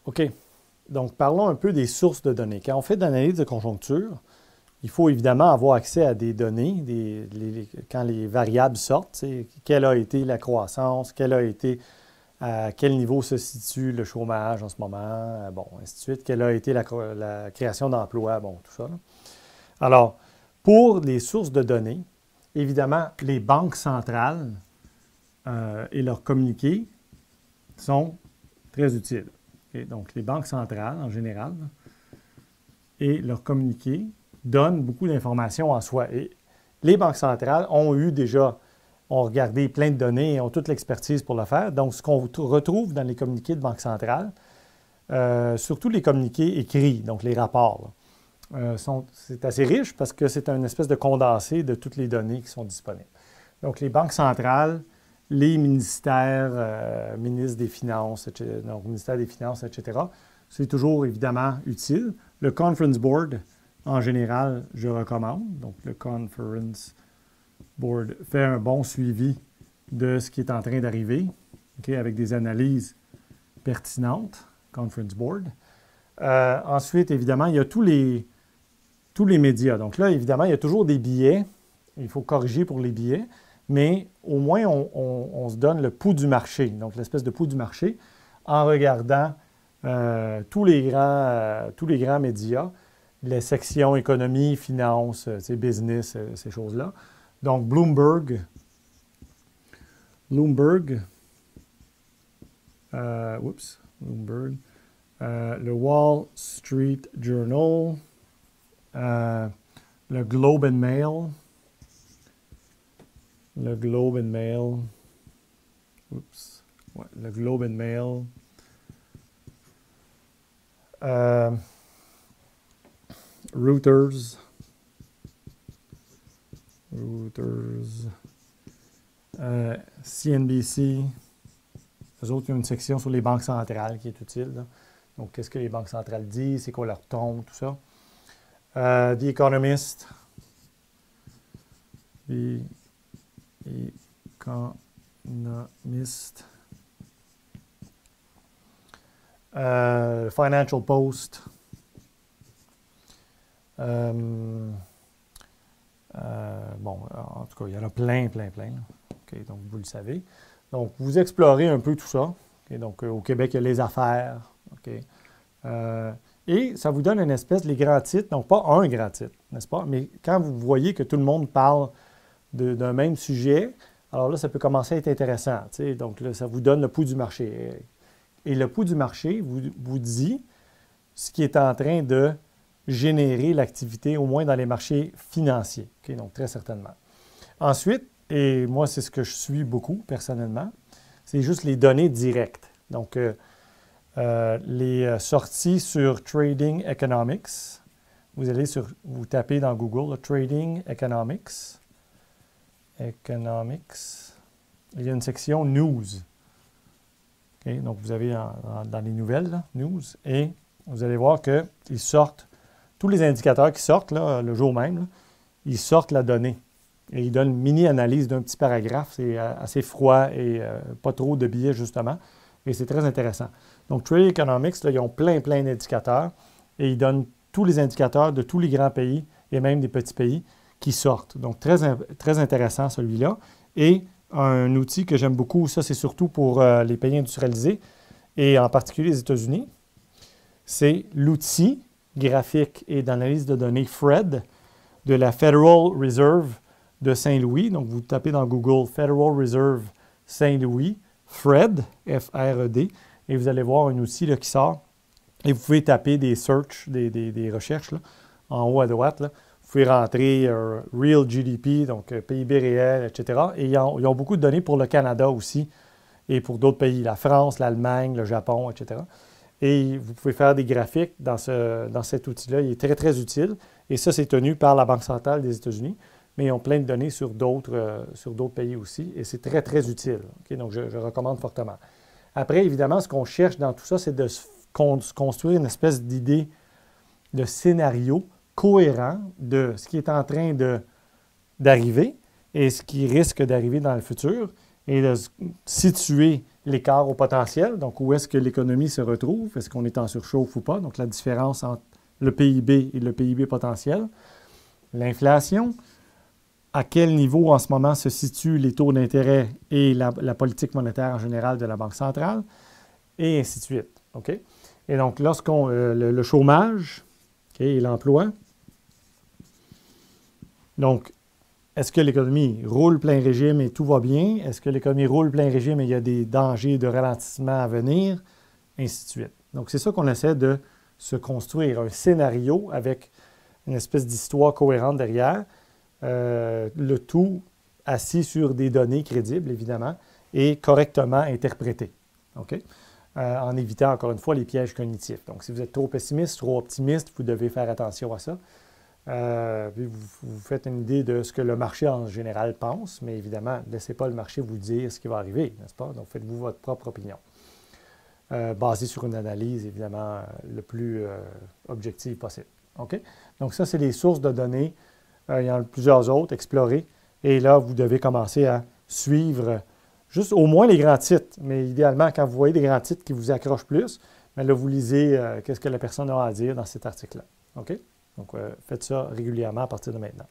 OK. Donc, parlons un peu des sources de données. Quand on fait de l'analyse de conjoncture, il faut évidemment avoir accès à des données, quand les variables sortent, quelle a été la croissance, à quel niveau se situe le chômage en ce moment, bon, ainsi de suite, quelle a été la création d'emplois, bon, tout ça. Là. Alors, pour les sources de données, évidemment, les banques centrales et leurs communiqués sont très utiles. Okay? Donc, les banques centrales, en général, et leurs communiqués donnent beaucoup d'informations en soi. Et les banques centrales ont regardé plein de données et ont toute l'expertise pour le faire. Donc, ce qu'on retrouve dans les communiqués de banque centrale, surtout les communiqués écrits, donc les rapports, c'est assez riche parce que c'est une espèce de condensé de toutes les données qui sont disponibles. Donc, les banques centrales, les ministères, ministres des Finances, donc ministère des Finances, etc., c'est toujours évidemment utile. Le Conference Board, en général, je recommande. Donc, le Conference Board fait un bon suivi de ce qui est en train d'arriver, okay, avec des analyses pertinentes, Conference Board. Ensuite, évidemment, il y a tous les médias. Donc là, évidemment, il y a toujours des billets. Il faut corriger pour les billets, mais au moins, on se donne le pouls du marché, donc l'espèce de pouls du marché, en regardant tous les grands médias, les sections économie, finance, business, ces choses-là. Donc, Bloomberg, le Wall Street Journal, le Globe and Mail, le Globe and Mail, Reuters, CNBC. Eux autres, ils ont une section sur les banques centrales qui est utile. Là. Donc, qu'est-ce que les banques centrales disent, c'est quoi leur ton, tout ça. The Economist. Financial Post. Bon, en tout cas, il y en a plein. Okay, donc, vous le savez. Donc, vous explorez un peu tout ça. Okay, donc, au Québec, il y a les affaires. Okay. Et ça vous donne une espèce, les grands titres, donc pas un grand titre, n'est-ce pas? Mais quand vous voyez que tout le monde parle d'un même sujet, alors là, ça peut commencer à être intéressant. T'sais. Donc là, ça vous donne le pouls du marché. Et le pouls du marché vous dit ce qui est en train de générer l'activité, au moins dans les marchés financiers. Okay? Donc, très certainement. Ensuite, et moi, c'est ce que je suis beaucoup, personnellement, c'est juste les données directes. Donc, les sorties sur Trading Economics. Vous tapez dans Google là, Trading Economics. Il y a une section News. Okay? Donc, vous avez dans les nouvelles, là, News, et vous allez voir qu'ils sortent, tous les indicateurs qui sortent là, le jour même, là, ils sortent la donnée. Et ils donnent une mini-analyse d'un petit paragraphe. C'est assez froid et pas trop de billets, justement. Et c'est très intéressant. Donc, Trade Economics, là, ils ont plein d'indicateurs et ils donnent tous les indicateurs de tous les grands pays et même des petits pays qui sortent. Donc, très intéressant celui-là. Et un outil que j'aime beaucoup, ça c'est surtout pour les pays industrialisés et en particulier les États-Unis, c'est l'outil graphique et d'analyse de données FRED de la Federal Reserve de Saint-Louis. Donc, vous tapez dans Google Federal Reserve Saint-Louis, FRED, F-R-E-D, et vous allez voir un outil là, qui sort. Et vous pouvez taper des search, des recherches, là, en haut à droite. Là. Vous pouvez rentrer Real GDP, donc PIB réel, etc. Et ils ont beaucoup de données pour le Canada aussi et pour d'autres pays, la France, l'Allemagne, le Japon, etc. Et vous pouvez faire des graphiques dans cet outil-là. Il est très utile. Et ça, c'est tenu par la Banque centrale des États-Unis. Mais ils ont plein de données sur d'autres pays aussi. Et c'est très utile. Okay? Donc, je recommande fortement. Après, évidemment, ce qu'on cherche dans tout ça, c'est de se construire une espèce d'idée de scénario cohérent de ce qui est en train d'arriver et ce qui risque d'arriver dans le futur et de situer l'écart au potentiel, donc où est-ce que l'économie se retrouve, est-ce qu'on est en surchauffe ou pas, donc la différence entre le PIB et le PIB potentiel. L'inflation, à quel niveau en ce moment se situent les taux d'intérêt et la politique monétaire en général de la Banque centrale, et ainsi de suite. OK? Et donc, lorsqu'on le chômage et l'emploi, donc, est-ce que l'économie roule plein régime et tout va bien? Est-ce que l'économie roule plein régime et il y a des dangers de ralentissement à venir? Ainsi de suite. Donc, c'est ça qu'on essaie de se construire, un scénario avec une espèce d'histoire cohérente derrière, le tout assis sur des données crédibles, évidemment, et correctement interprétées. OK? En évitant, encore une fois, les pièges cognitifs. Donc, si vous êtes trop pessimiste, trop optimiste, vous devez faire attention à ça. Puis vous faites une idée de ce que le marché en général pense, mais évidemment, ne laissez pas le marché vous dire ce qui va arriver, n'est-ce pas? Donc, faites-vous votre propre opinion, basée sur une analyse, évidemment, le plus objective possible. OK? Donc, ça, c'est les sources de données. Il y en a plusieurs autres, explorez. Et là, vous devez commencer à suivre juste au moins les grands titres. Mais idéalement, quand vous voyez des grands titres qui vous accrochent plus, bien là, vous lisez qu'est-ce que la personne a à dire dans cet article-là. OK? Donc, faites ça régulièrement à partir de maintenant.